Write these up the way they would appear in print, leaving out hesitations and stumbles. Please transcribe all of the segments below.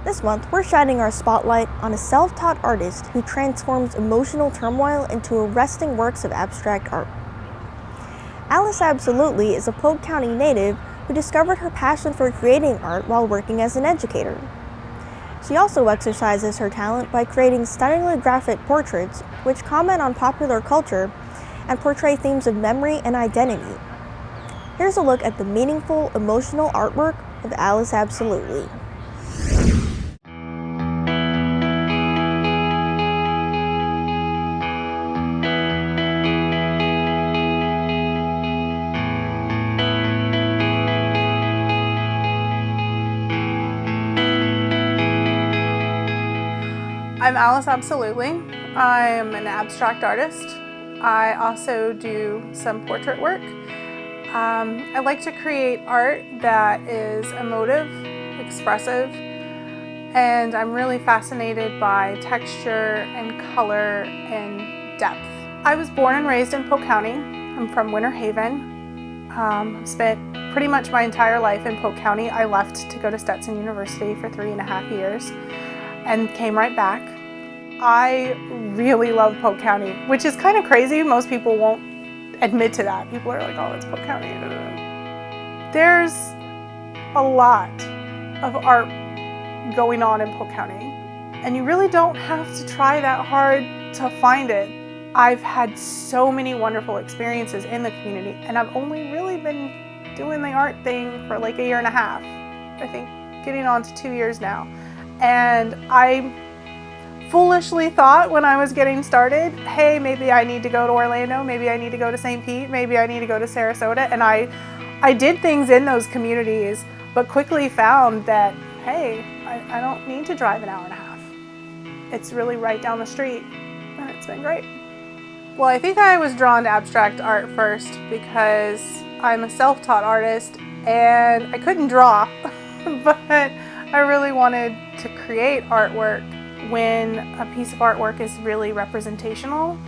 This month, we're shining our spotlight on a self-taught artist who transforms emotional turmoil into arresting works of abstract art. Alice Absolutely is a Polk County native who discovered her passion for creating art while working as an educator. She also exercises her talent by creating stunningly graphic portraits which comment on popular culture and portray themes of memory and identity. Here's a look at the meaningful, emotional artwork of Alice Absolutely. I'm Alice Absolutely. I'm an abstract artist. I also do some portrait work. I like to create art that is emotive, expressive, and I'm really fascinated by texture and color and depth. I was born and raised in Polk County. I'm from Winter Haven. Spent pretty much my entire life in Polk County. I left to go to Stetson University for 3.5 years and came right back. I really love Polk County, which is kind of crazy. Most people won't admit to that. People are like, oh, it's Polk County. There's a lot of art going on in Polk County, and you really don't have to try that hard to find it. I've had so many wonderful experiences in the community, and I've only really been doing the art thing for like 1.5 years. I think getting on to 2 years now. And I foolishly thought when I was getting started, hey, maybe I need to go to Orlando, maybe I need to go to St. Pete, maybe I need to go to Sarasota. And I did things in those communities, but quickly found that, hey, I don't need to drive 1.5 hours. It's really right down the street, and it's been great. Well, I think I was drawn to abstract art first because I'm a self-taught artist and I couldn't draw, but I really wanted to create artwork. When a piece of artwork is really representational,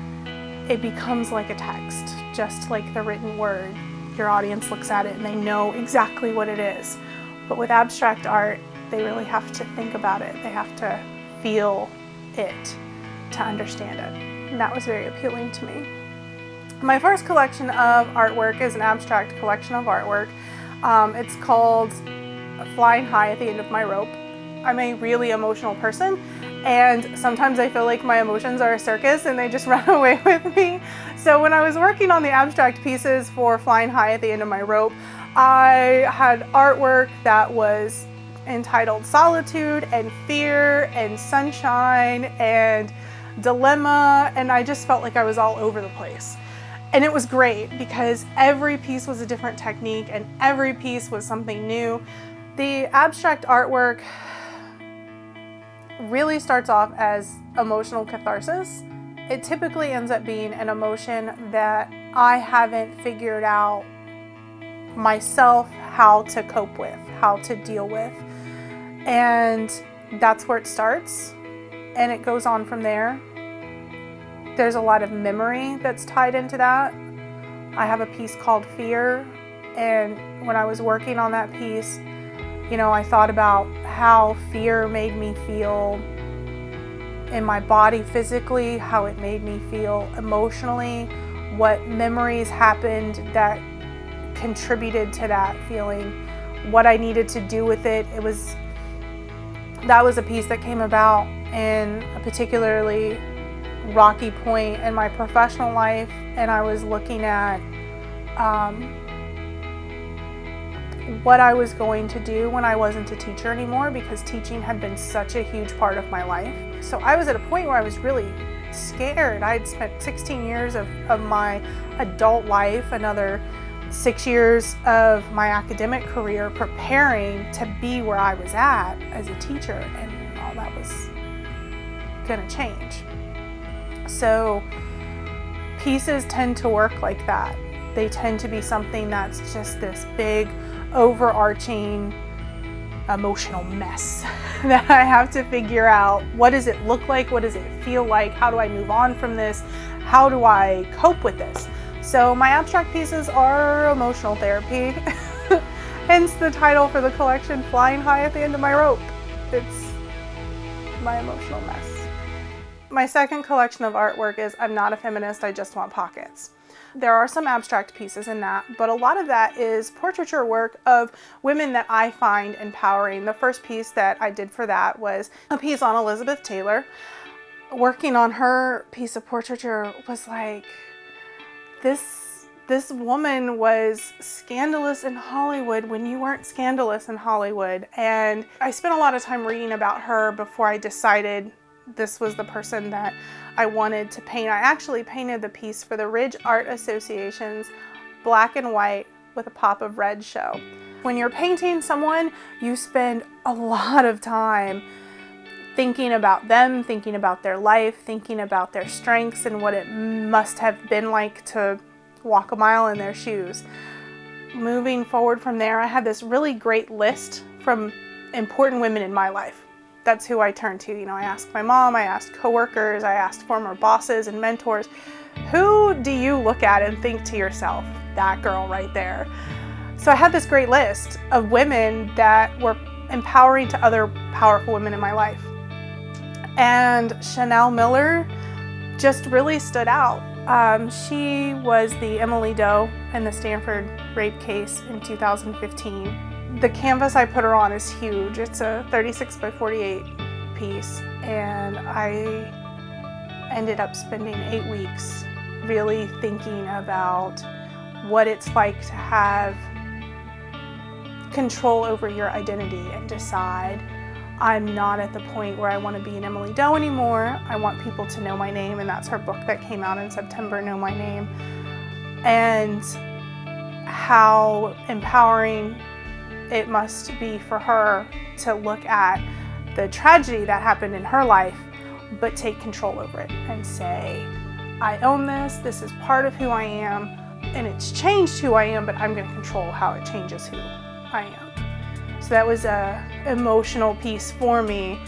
it becomes like a text, just like the written word. Your audience looks at it and they know exactly what it is. But with abstract art, they really have to think about it. They have to feel it to understand it. And that was very appealing to me. My first collection of artwork is an abstract collection of artwork. It's called Flying High at the End of My Rope. I'm a really emotional person, and sometimes I feel like my emotions are a circus and they just run away with me. So when I was working on the abstract pieces for Flying High at the End of My Rope, I had artwork that was entitled Solitude and Fear and Sunshine and Dilemma, and I just felt like I was all over the place. And it was great because every piece was a different technique and every piece was something new. The abstract artwork really starts off as emotional catharsis. It typically ends up being an emotion that I haven't figured out myself how to cope with, how to deal with. And that's where it starts, and it goes on from there. There's a lot of memory that's tied into that. I have a piece called Fear, and when I was working on that piece, I thought about how fear made me feel in my body physically, how it made me feel emotionally, what memories happened that contributed to that feeling, what I needed to do with it. That was a piece that came about in a particularly rocky point in my professional life, and I was looking at what I was going to do when I wasn't a teacher anymore, because teaching had been such a huge part of my life. So I was at a point where I was really scared. I had spent 16 years of my adult life, another 6 years of my academic career preparing to be where I was at as a teacher, and all that was gonna change. So pieces tend to work like that. They tend to be something that's just this big, overarching emotional mess that I have to figure out. What does it look like? What does it feel like? How do I move on from this? How do I cope with this? So my abstract pieces are emotional therapy. Hence the title for the collection, Flying High at the End of My Rope. It's my emotional mess. My second collection of artwork is I'm Not a Feminist, I Just Want Pockets. There are some abstract pieces in that, but a lot of that is portraiture work of women that I find empowering. The first piece that I did for that was a piece on Elizabeth Taylor. Working on her piece of portraiture was like, this woman was scandalous in Hollywood when you weren't scandalous in Hollywood. And I spent a lot of time reading about her before I decided this was the person that I wanted to paint. I actually painted the piece for the Ridge Art Association's Black and White with a Pop of Red show. When you're painting someone, you spend a lot of time thinking about them, thinking about their life, thinking about their strengths and what it must have been like to walk a mile in their shoes. Moving forward from there, I had this really great list from important women in my life. That's who I turned to. I asked my mom, I asked coworkers, I asked former bosses and mentors, who do you look at and think to yourself, that girl right there? So I had this great list of women that were empowering to other powerful women in my life. And Chanel Miller just really stood out. She was the Emily Doe in the Stanford rape case in 2015. The canvas I put her on is huge. It's a 36 by 48 piece, and I ended up spending 8 weeks really thinking about what it's like to have control over your identity and decide, I'm not at the point where I want to be an Emily Doe anymore. I want people to know my name, and that's her book that came out in September, Know My Name. And how empowering it must be for her to look at the tragedy that happened in her life, but take control over it and say, I own this is part of who I am, and it's changed who I am, but I'm going to control how it changes who I am. So that was an emotional piece for me,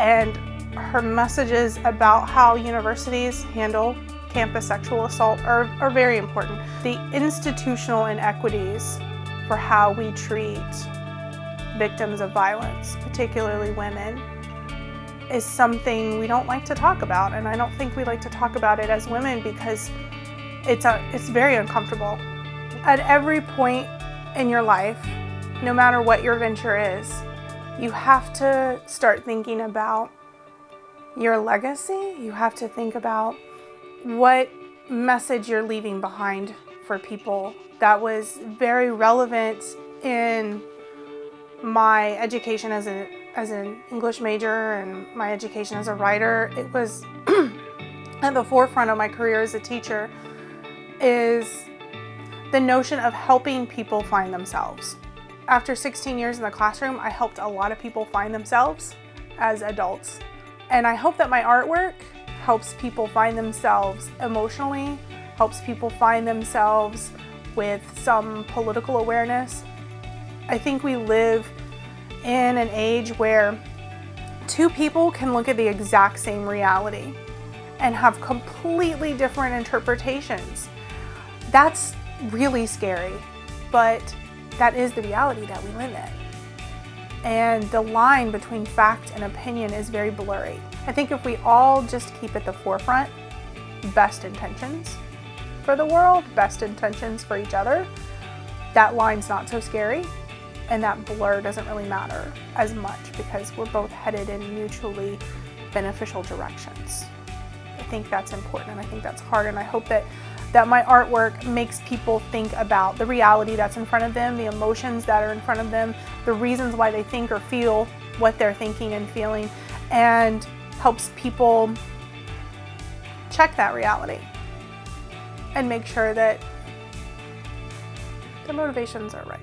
and her messages about how universities handle campus sexual assault are very important. The institutional inequities for how we treat victims of violence, particularly women, is something we don't like to talk about, and I don't think we like to talk about it as women because it's very uncomfortable. At every point in your life, no matter what your venture is, you have to start thinking about your legacy. You have to think about what message you're leaving behind for people. That was very relevant in my education as an English major and my education as a writer. It was at the forefront of my career as a teacher, is the notion of helping people find themselves. After 16 years in the classroom, I helped a lot of people find themselves as adults. And I hope that my artwork helps people find themselves emotionally, helps people find themselves with some political awareness. I think we live in an age where two people can look at the exact same reality and have completely different interpretations. That's really scary, but that is the reality that we live in. And the line between fact and opinion is very blurry. I think if we all just keep at the forefront best intentions for the world, best intentions for each other, that line's not so scary, and that blur doesn't really matter as much because we're both headed in mutually beneficial directions. I think that's important, and I think that's hard, and I hope that my artwork makes people think about the reality that's in front of them, the emotions that are in front of them, the reasons why they think or feel what they're thinking and feeling, and helps people check that reality and make sure that their motivations are right.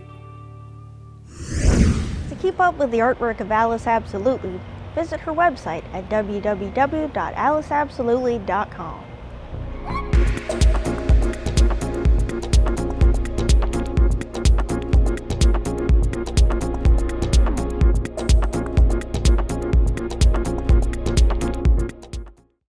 To keep up with the artwork of Alice Absolutely, visit her website at www.aliceabsolutely.com.